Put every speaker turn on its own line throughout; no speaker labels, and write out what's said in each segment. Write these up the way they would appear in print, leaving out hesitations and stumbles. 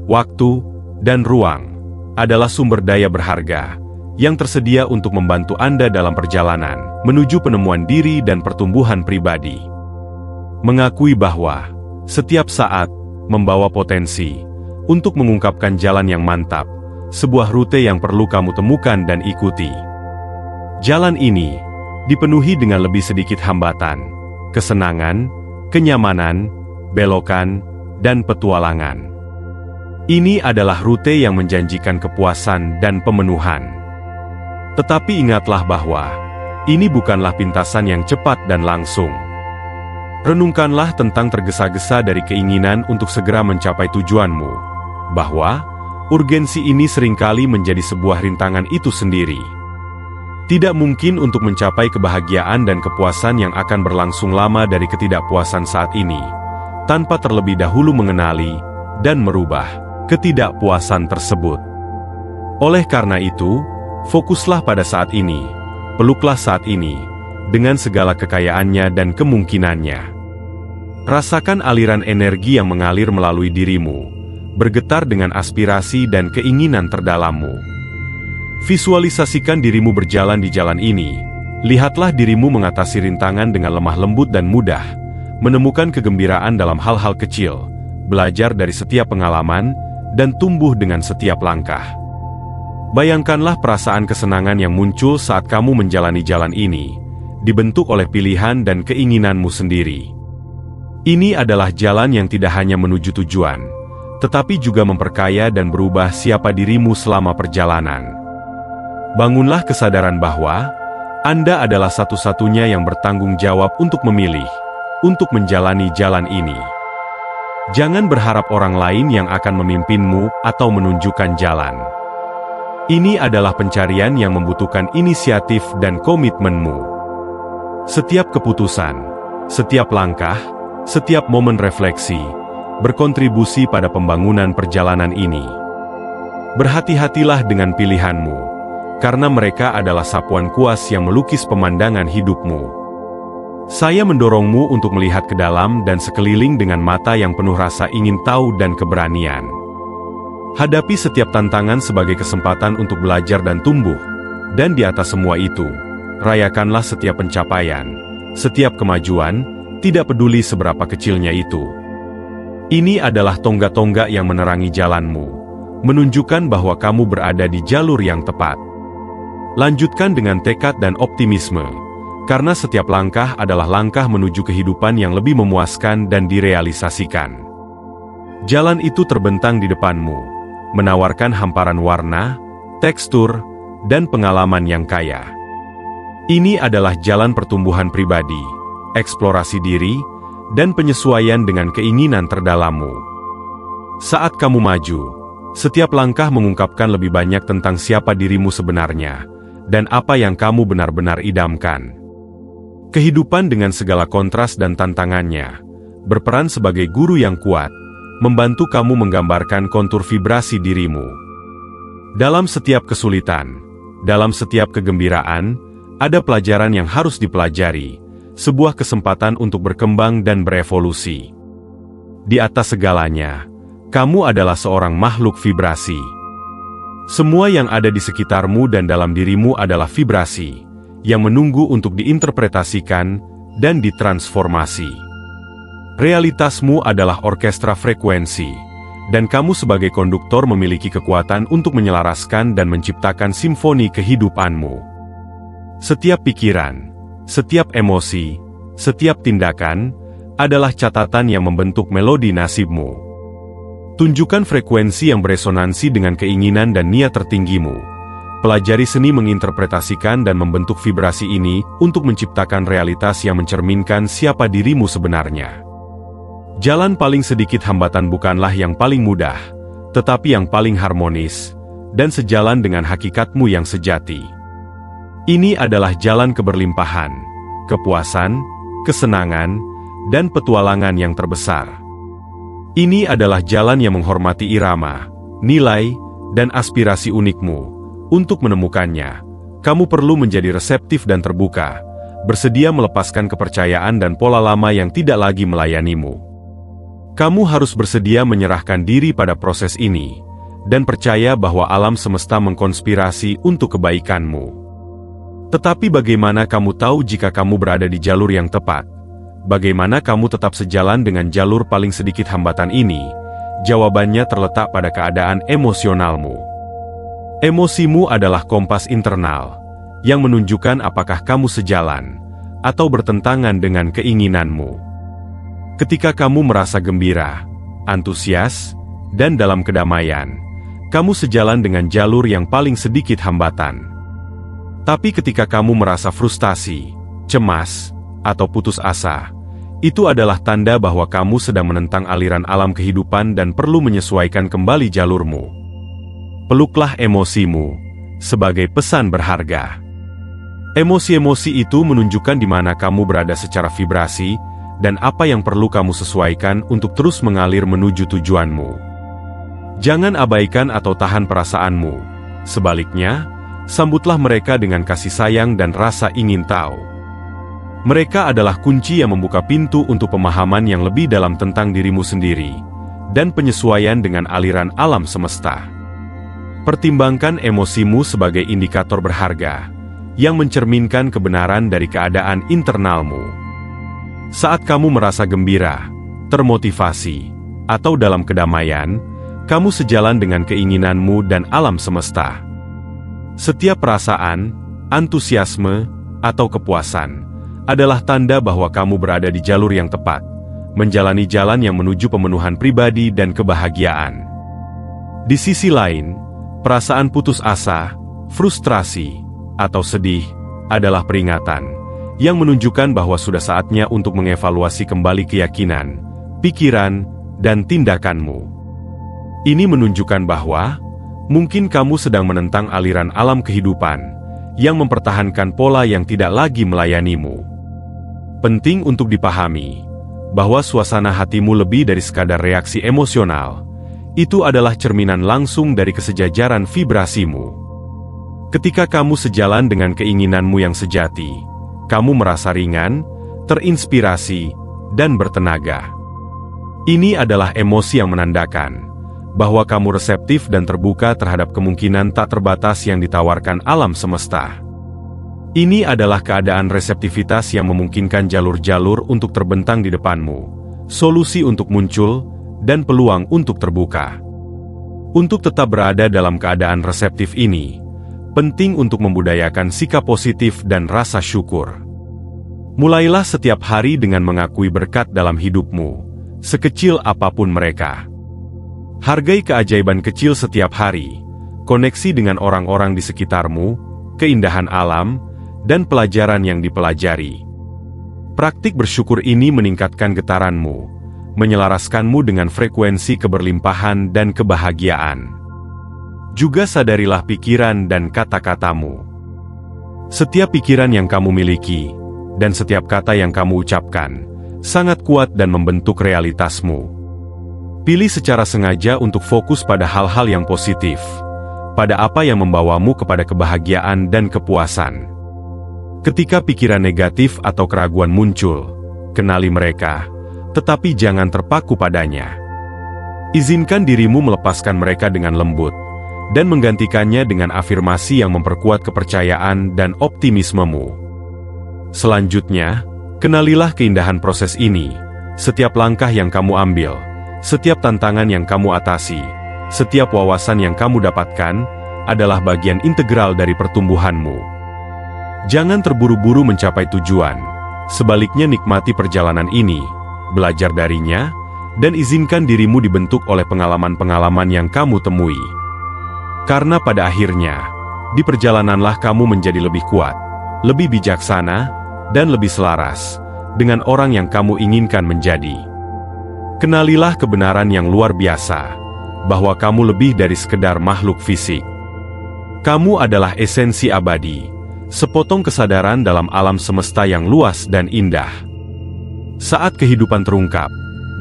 waktu, dan ruang adalah sumber daya berharga yang tersedia untuk membantu Anda dalam perjalanan menuju penemuan diri dan pertumbuhan pribadi. Mengakui bahwa setiap saat membawa potensi untuk mengungkapkan jalan yang mantap, sebuah rute yang perlu kamu temukan dan ikuti. Jalan ini dipenuhi dengan lebih sedikit hambatan, kesenangan, kenyamanan, belokan, dan petualangan. Ini adalah rute yang menjanjikan kepuasan dan pemenuhan. Tetapi ingatlah bahwa ini bukanlah pintasan yang cepat dan langsung. Renungkanlah tentang tergesa-gesa dari keinginan untuk segera mencapai tujuanmu, bahwa urgensi ini seringkali menjadi sebuah rintangan itu sendiri. Tidak mungkin untuk mencapai kebahagiaan dan kepuasan yang akan berlangsung lama dari ketidakpuasan saat ini, tanpa terlebih dahulu mengenali dan merubah ketidakpuasan tersebut. Oleh karena itu, fokuslah pada saat ini, peluklah saat ini, dengan segala kekayaannya dan kemungkinannya. Rasakan aliran energi yang mengalir melalui dirimu, bergetar dengan aspirasi dan keinginan terdalammu. Visualisasikan dirimu berjalan di jalan ini, lihatlah dirimu mengatasi rintangan dengan lemah lembut dan mudah, menemukan kegembiraan dalam hal-hal kecil, belajar dari setiap pengalaman, dan tumbuh dengan setiap langkah. Bayangkanlah perasaan kesenangan yang muncul saat kamu menjalani jalan ini, dibentuk oleh pilihan dan keinginanmu sendiri. Ini adalah jalan yang tidak hanya menuju tujuan, tetapi juga memperkaya dan berubah siapa dirimu selama perjalanan. Bangunlah kesadaran bahwa Anda adalah satu-satunya yang bertanggung jawab untuk memilih, untuk menjalani jalan ini. Jangan berharap orang lain yang akan memimpinmu atau menunjukkan jalan. Ini adalah pencarian yang membutuhkan inisiatif dan komitmenmu. Setiap keputusan, setiap langkah, setiap momen refleksi, berkontribusi pada pembangunan perjalanan ini. Berhati-hatilah dengan pilihanmu, karena mereka adalah sapuan kuas yang melukis pemandangan hidupmu. Saya mendorongmu untuk melihat ke dalam dan sekeliling dengan mata yang penuh rasa ingin tahu dan keberanian. Hadapi setiap tantangan sebagai kesempatan untuk belajar dan tumbuh, dan di atas semua itu, rayakanlah setiap pencapaian, setiap kemajuan, tidak peduli seberapa kecilnya itu. Ini adalah tonggak-tonggak yang menerangi jalanmu, menunjukkan bahwa kamu berada di jalur yang tepat. Lanjutkan dengan tekad dan optimisme, karena setiap langkah adalah langkah menuju kehidupan yang lebih memuaskan dan direalisasikan. Jalan itu terbentang di depanmu, menawarkan hamparan warna, tekstur, dan pengalaman yang kaya. Ini adalah jalan pertumbuhan pribadi, eksplorasi diri, dan penyesuaian dengan keinginan terdalammu. Saat kamu maju, setiap langkah mengungkapkan lebih banyak tentang siapa dirimu sebenarnya, dan apa yang kamu benar-benar idamkan. Kehidupan dengan segala kontras dan tantangannya, berperan sebagai guru yang kuat, membantu kamu menggambarkan kontur vibrasi dirimu. Dalam setiap kesulitan, dalam setiap kegembiraan, ada pelajaran yang harus dipelajari, sebuah kesempatan untuk berkembang dan berevolusi. Di atas segalanya, kamu adalah seorang makhluk vibrasi. Semua yang ada di sekitarmu dan dalam dirimu adalah vibrasi, yang menunggu untuk diinterpretasikan dan ditransformasi. Realitasmu adalah orkestra frekuensi, dan kamu sebagai konduktor memiliki kekuatan untuk menyelaraskan dan menciptakan simfoni kehidupanmu. Setiap pikiran, setiap emosi, setiap tindakan, adalah catatan yang membentuk melodi nasibmu. Tunjukkan frekuensi yang beresonansi dengan keinginan dan niat tertinggimu. Pelajari seni menginterpretasikan dan membentuk vibrasi ini untuk menciptakan realitas yang mencerminkan siapa dirimu sebenarnya. Jalan paling sedikit hambatan bukanlah yang paling mudah, tetapi yang paling harmonis, dan sejalan dengan hakikatmu yang sejati. Ini adalah jalan keberlimpahan, kepuasan, kesenangan, dan petualangan yang terbesar. Ini adalah jalan yang menghormati irama, nilai, dan aspirasi unikmu. Untuk menemukannya, kamu perlu menjadi reseptif dan terbuka, bersedia melepaskan kepercayaan dan pola lama yang tidak lagi melayanimu. Kamu harus bersedia menyerahkan diri pada proses ini, dan percaya bahwa alam semesta mengkonspirasi untuk kebaikanmu. Tetapi bagaimana kamu tahu jika kamu berada di jalur yang tepat? Bagaimana kamu tetap sejalan dengan jalur paling sedikit hambatan ini? Jawabannya terletak pada keadaan emosionalmu. Emosimu adalah kompas internal, yang menunjukkan apakah kamu sejalan, atau bertentangan dengan keinginanmu. Ketika kamu merasa gembira, antusias, dan dalam kedamaian, kamu sejalan dengan jalur yang paling sedikit hambatan. Tapi ketika kamu merasa frustasi, cemas, atau putus asa, itu adalah tanda bahwa kamu sedang menentang aliran alam kehidupan dan perlu menyesuaikan kembali jalurmu. Peluklah emosimu sebagai pesan berharga. Emosi-emosi itu menunjukkan di mana kamu berada secara vibrasi, dan apa yang perlu kamu sesuaikan untuk terus mengalir menuju tujuanmu. Jangan abaikan atau tahan perasaanmu. Sebaliknya, sambutlah mereka dengan kasih sayang dan rasa ingin tahu. Mereka adalah kunci yang membuka pintu untuk pemahaman yang lebih dalam tentang dirimu sendiri, dan penyesuaian dengan aliran alam semesta. Pertimbangkan emosimu sebagai indikator berharga, yang mencerminkan kebenaran dari keadaan internalmu. Saat kamu merasa gembira, termotivasi, atau dalam kedamaian, kamu sejalan dengan keinginanmu dan alam semesta. Setiap perasaan, antusiasme, atau kepuasan adalah tanda bahwa kamu berada di jalur yang tepat, menjalani jalan yang menuju pemenuhan pribadi dan kebahagiaan. Di sisi lain, perasaan putus asa, frustrasi, atau sedih adalah peringatan yang menunjukkan bahwa sudah saatnya untuk mengevaluasi kembali keyakinan, pikiran, dan tindakanmu. Ini menunjukkan bahwa mungkin kamu sedang menentang aliran alam kehidupan yang mempertahankan pola yang tidak lagi melayanimu. Penting untuk dipahami bahwa suasana hatimu lebih dari sekadar reaksi emosional. Itu adalah cerminan langsung dari kesejajaran vibrasimu. Ketika kamu sejalan dengan keinginanmu yang sejati, kamu merasa ringan, terinspirasi, dan bertenaga. Ini adalah emosi yang menandakan bahwa kamu reseptif dan terbuka terhadap kemungkinan tak terbatas yang ditawarkan alam semesta. Ini adalah keadaan reseptivitas yang memungkinkan jalur-jalur untuk terbentang di depanmu, solusi untuk muncul, dan peluang untuk terbuka. Untuk tetap berada dalam keadaan reseptif ini, penting untuk membudayakan sikap positif dan rasa syukur. Mulailah setiap hari dengan mengakui berkat dalam hidupmu, sekecil apapun mereka. Hargai keajaiban kecil setiap hari, koneksi dengan orang-orang di sekitarmu, keindahan alam, dan pelajaran yang dipelajari. Praktik bersyukur ini meningkatkan getaranmu, menyelaraskanmu dengan frekuensi keberlimpahan dan kebahagiaan. Juga sadarilah pikiran dan kata-katamu. Setiap pikiran yang kamu miliki, dan setiap kata yang kamu ucapkan, sangat kuat dan membentuk realitasmu. Pilih secara sengaja untuk fokus pada hal-hal yang positif, pada apa yang membawamu kepada kebahagiaan dan kepuasan. Ketika pikiran negatif atau keraguan muncul, kenali mereka, tetapi jangan terpaku padanya. Izinkan dirimu melepaskan mereka dengan lembut, dan menggantikannya dengan afirmasi yang memperkuat kepercayaan dan optimismemu. Selanjutnya, kenalilah keindahan proses ini. Setiap langkah yang kamu ambil, setiap tantangan yang kamu atasi, setiap wawasan yang kamu dapatkan, adalah bagian integral dari pertumbuhanmu. Jangan terburu-buru mencapai tujuan. Sebaliknya nikmati perjalanan ini, belajar darinya, dan izinkan dirimu dibentuk oleh pengalaman-pengalaman yang kamu temui. Karena pada akhirnya, di perjalananlah kamu menjadi lebih kuat, lebih bijaksana, dan lebih selaras dengan orang yang kamu inginkan menjadi. Kenalilah kebenaran yang luar biasa, bahwa kamu lebih dari sekedar makhluk fisik. Kamu adalah esensi abadi, sepotong kesadaran dalam alam semesta yang luas dan indah. Saat kehidupan terungkap,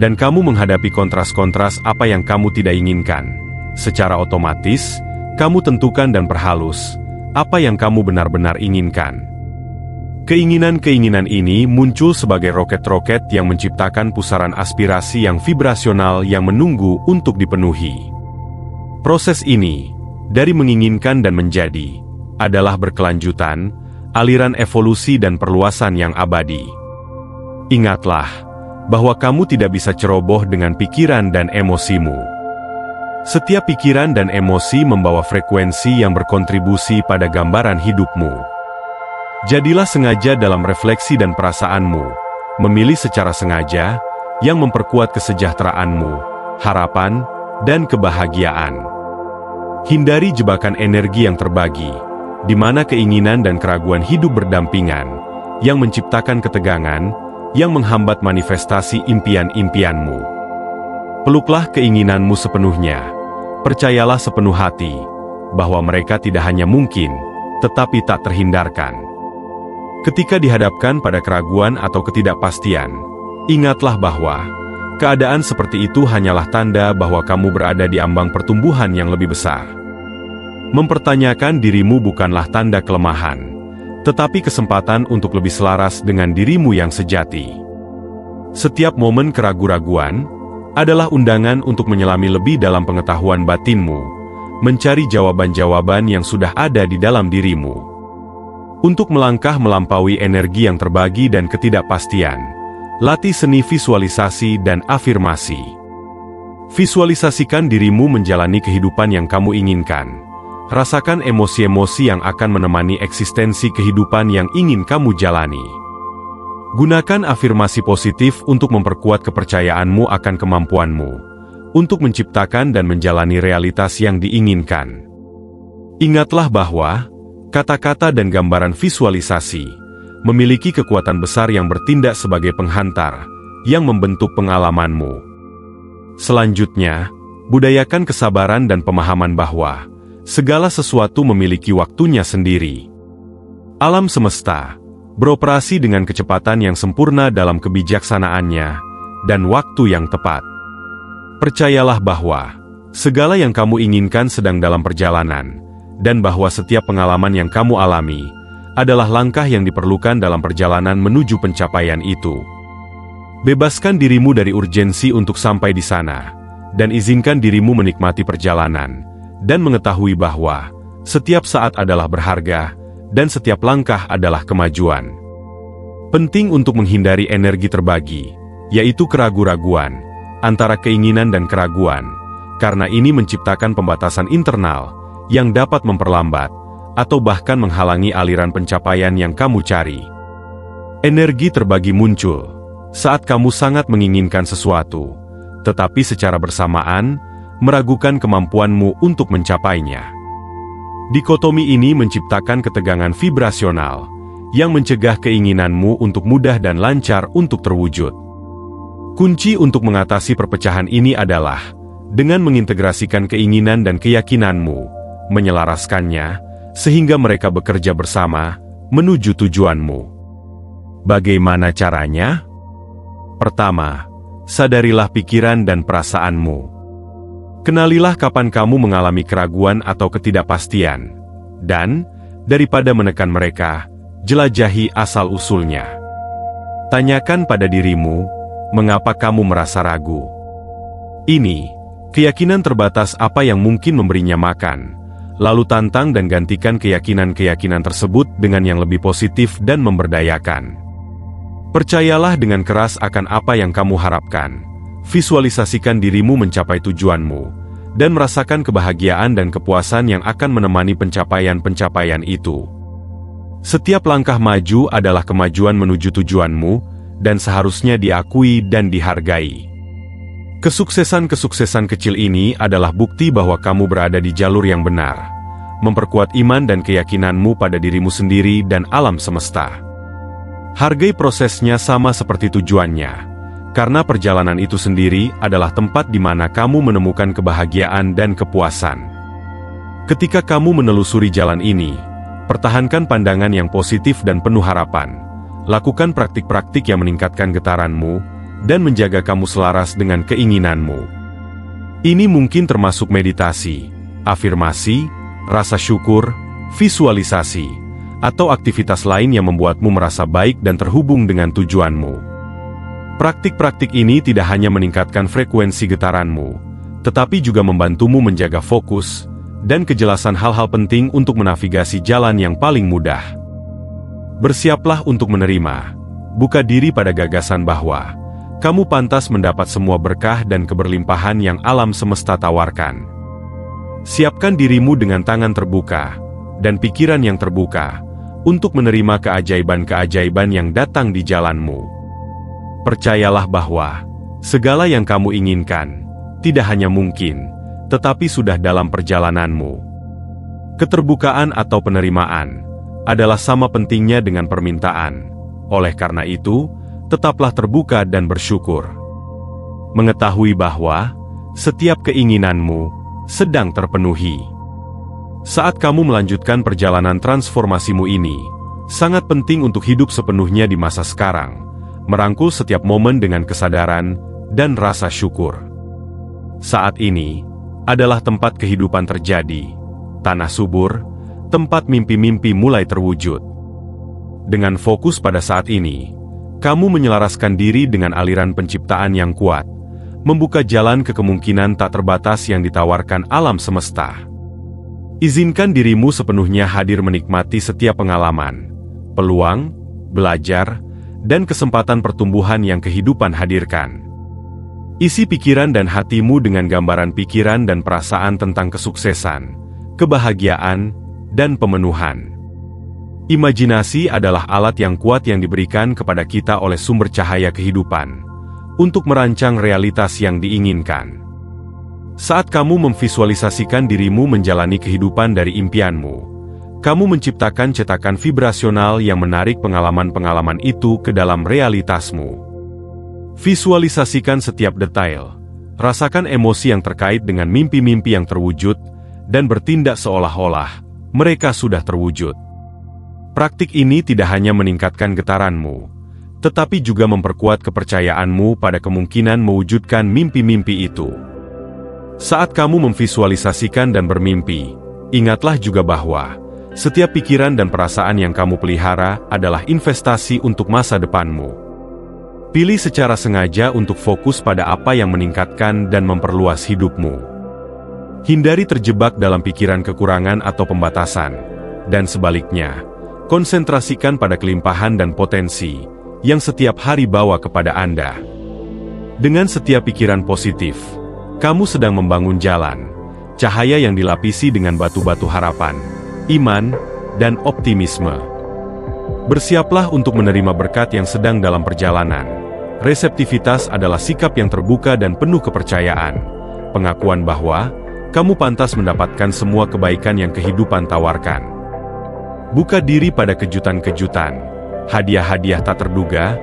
dan kamu menghadapi kontras-kontras apa yang kamu tidak inginkan, secara otomatis, kamu tentukan dan perhalus apa yang kamu benar-benar inginkan. Keinginan-keinginan ini muncul sebagai roket-roket yang menciptakan pusaran aspirasi yang vibrasional yang menunggu untuk dipenuhi. Proses ini, dari menginginkan dan menjadi, adalah berkelanjutan, aliran evolusi dan perluasan yang abadi. Ingatlah, bahwa kamu tidak bisa ceroboh dengan pikiran dan emosimu. Setiap pikiran dan emosi membawa frekuensi yang berkontribusi pada gambaran hidupmu. Jadilah sengaja dalam refleksi dan perasaanmu, memilih secara sengaja, yang memperkuat kesejahteraanmu, harapan, dan kebahagiaan. Hindari jebakan energi yang terbagi, di mana keinginan dan keraguan hidup berdampingan, yang menciptakan ketegangan, yang menghambat manifestasi impian-impianmu. Peluklah keinginanmu sepenuhnya, percayalah sepenuh hati, bahwa mereka tidak hanya mungkin, tetapi tak terhindarkan. Ketika dihadapkan pada keraguan atau ketidakpastian, ingatlah bahwa keadaan seperti itu hanyalah tanda bahwa kamu berada di ambang pertumbuhan yang lebih besar. Mempertanyakan dirimu bukanlah tanda kelemahan, tetapi kesempatan untuk lebih selaras dengan dirimu yang sejati. Setiap momen keraguan-raguan adalah undangan untuk menyelami lebih dalam pengetahuan batinmu, mencari jawaban-jawaban yang sudah ada di dalam dirimu. Untuk melangkah melampaui energi yang terbagi dan ketidakpastian, latih seni visualisasi dan afirmasi. Visualisasikan dirimu menjalani kehidupan yang kamu inginkan. Rasakan emosi-emosi yang akan menemani eksistensi kehidupan yang ingin kamu jalani. Gunakan afirmasi positif untuk memperkuat kepercayaanmu akan kemampuanmu, untuk menciptakan dan menjalani realitas yang diinginkan. Ingatlah bahwa kata-kata dan gambaran visualisasi memiliki kekuatan besar yang bertindak sebagai penghantar yang membentuk pengalamanmu. Selanjutnya, budayakan kesabaran dan pemahaman bahwa segala sesuatu memiliki waktunya sendiri. Alam semesta beroperasi dengan kecepatan yang sempurna dalam kebijaksanaannya dan waktu yang tepat. Percayalah bahwa segala yang kamu inginkan sedang dalam perjalanan, dan bahwa setiap pengalaman yang kamu alami adalah langkah yang diperlukan dalam perjalanan menuju pencapaian itu. Bebaskan dirimu dari urgensi untuk sampai di sana, dan izinkan dirimu menikmati perjalanan, dan mengetahui bahwa setiap saat adalah berharga, dan setiap langkah adalah kemajuan. Penting untuk menghindari energi terbagi, yaitu keraguan-raguan, antara keinginan dan keraguan, karena ini menciptakan pembatasan internal, yang dapat memperlambat, atau bahkan menghalangi aliran pencapaian yang kamu cari. Energi terbagi muncul saat kamu sangat menginginkan sesuatu, tetapi secara bersamaan, meragukan kemampuanmu untuk mencapainya. Dikotomi ini menciptakan ketegangan vibrasional, yang mencegah keinginanmu untuk mudah dan lancar untuk terwujud. Kunci untuk mengatasi perpecahan ini adalah dengan mengintegrasikan keinginan dan keyakinanmu, menyelaraskannya, sehingga mereka bekerja bersama, menuju tujuanmu. Bagaimana caranya? Pertama, sadarilah pikiran dan perasaanmu. Kenalilah kapan kamu mengalami keraguan atau ketidakpastian, dan, daripada menekan mereka, jelajahi asal-usulnya. Tanyakan pada dirimu, mengapa kamu merasa ragu? Ini, keyakinan terbatas apa yang mungkin memberinya makan. Lalu tantang dan gantikan keyakinan-keyakinan tersebut dengan yang lebih positif dan memberdayakan. Percayalah dengan keras akan apa yang kamu harapkan. Visualisasikan dirimu mencapai tujuanmu, dan merasakan kebahagiaan dan kepuasan yang akan menemani pencapaian-pencapaian itu. Setiap langkah maju adalah kemajuan menuju tujuanmu, dan seharusnya diakui dan dihargai. Kesuksesan-kesuksesan kecil ini adalah bukti bahwa kamu berada di jalur yang benar, memperkuat iman dan keyakinanmu pada dirimu sendiri dan alam semesta. Hargai prosesnya sama seperti tujuannya, karena perjalanan itu sendiri adalah tempat di mana kamu menemukan kebahagiaan dan kepuasan. Ketika kamu menelusuri jalan ini, pertahankan pandangan yang positif dan penuh harapan, lakukan praktik-praktik yang meningkatkan getaranmu, dan menjaga kamu selaras dengan keinginanmu. Ini mungkin termasuk meditasi, afirmasi, rasa syukur, visualisasi, atau aktivitas lain yang membuatmu merasa baik dan terhubung dengan tujuanmu. Praktik-praktik ini tidak hanya meningkatkan frekuensi getaranmu, tetapi juga membantumu menjaga fokus dan kejelasan hal-hal penting untuk menavigasi jalan yang paling mudah. Bersiaplah untuk menerima, buka diri pada gagasan bahwa kamu pantas mendapat semua berkah dan keberlimpahan yang alam semesta tawarkan. Siapkan dirimu dengan tangan terbuka dan pikiran yang terbuka untuk menerima keajaiban-keajaiban yang datang di jalanmu. Percayalah bahwa segala yang kamu inginkan tidak hanya mungkin, tetapi sudah dalam perjalananmu. Keterbukaan atau penerimaan adalah sama pentingnya dengan permintaan. Oleh karena itu, tetaplah terbuka dan bersyukur. Mengetahui bahwa setiap keinginanmu sedang terpenuhi. Saat kamu melanjutkan perjalanan transformasimu ini, sangat penting untuk hidup sepenuhnya di masa sekarang, merangkul setiap momen dengan kesadaran dan rasa syukur. Saat ini adalah tempat kehidupan terjadi, tanah subur, tempat mimpi-mimpi mulai terwujud. Dengan fokus pada saat ini, kamu menyelaraskan diri dengan aliran penciptaan yang kuat, membuka jalan ke kemungkinan tak terbatas yang ditawarkan alam semesta. Izinkan dirimu sepenuhnya hadir menikmati setiap pengalaman, peluang, belajar, dan kesempatan pertumbuhan yang kehidupan hadirkan. Isi pikiran dan hatimu dengan gambaran pikiran dan perasaan tentang kesuksesan, kebahagiaan, dan pemenuhan. Imajinasi adalah alat yang kuat yang diberikan kepada kita oleh sumber cahaya kehidupan, untuk merancang realitas yang diinginkan. Saat kamu memvisualisasikan dirimu menjalani kehidupan dari impianmu, kamu menciptakan cetakan vibrasional yang menarik pengalaman-pengalaman itu ke dalam realitasmu. Visualisasikan setiap detail, rasakan emosi yang terkait dengan mimpi-mimpi yang terwujud, dan bertindak seolah-olah mereka sudah terwujud. Praktik ini tidak hanya meningkatkan getaranmu, tetapi juga memperkuat kepercayaanmu pada kemungkinan mewujudkan mimpi-mimpi itu. Saat kamu memvisualisasikan dan bermimpi, ingatlah juga bahwa setiap pikiran dan perasaan yang kamu pelihara adalah investasi untuk masa depanmu. Pilih secara sengaja untuk fokus pada apa yang meningkatkan dan memperluas hidupmu. Hindari terjebak dalam pikiran kekurangan atau pembatasan, dan sebaliknya, konsentrasikan pada kelimpahan dan potensi yang setiap hari bawa kepada Anda. Dengan setiap pikiran positif, kamu sedang membangun jalan, cahaya yang dilapisi dengan batu-batu harapan, iman, dan optimisme. Bersiaplah untuk menerima berkat yang sedang dalam perjalanan. Reseptivitas adalah sikap yang terbuka dan penuh kepercayaan, pengakuan bahwa kamu pantas mendapatkan semua kebaikan yang kehidupan tawarkan. Buka diri pada kejutan-kejutan, hadiah-hadiah tak terduga,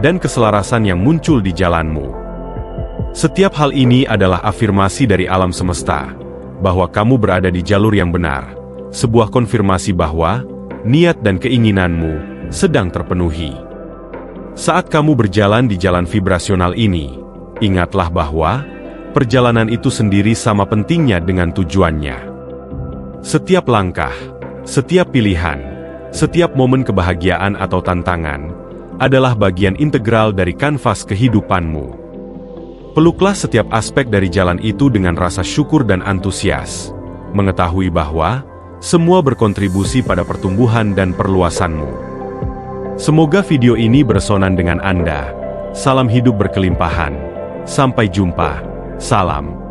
dan keselarasan yang muncul di jalanmu. Setiap hal ini adalah afirmasi dari alam semesta, bahwa kamu berada di jalur yang benar. Sebuah konfirmasi bahwa niat dan keinginanmu sedang terpenuhi. Saat kamu berjalan di jalan vibrasional ini, ingatlah bahwa perjalanan itu sendiri sama pentingnya dengan tujuannya. Setiap langkah, setiap pilihan, setiap momen kebahagiaan atau tantangan adalah bagian integral dari kanvas kehidupanmu. Peluklah setiap aspek dari jalan itu dengan rasa syukur dan antusias, mengetahui bahwa semua berkontribusi pada pertumbuhan dan perluasanmu. Semoga video ini berresonan dengan Anda. Salam hidup berkelimpahan. Sampai jumpa. Salam.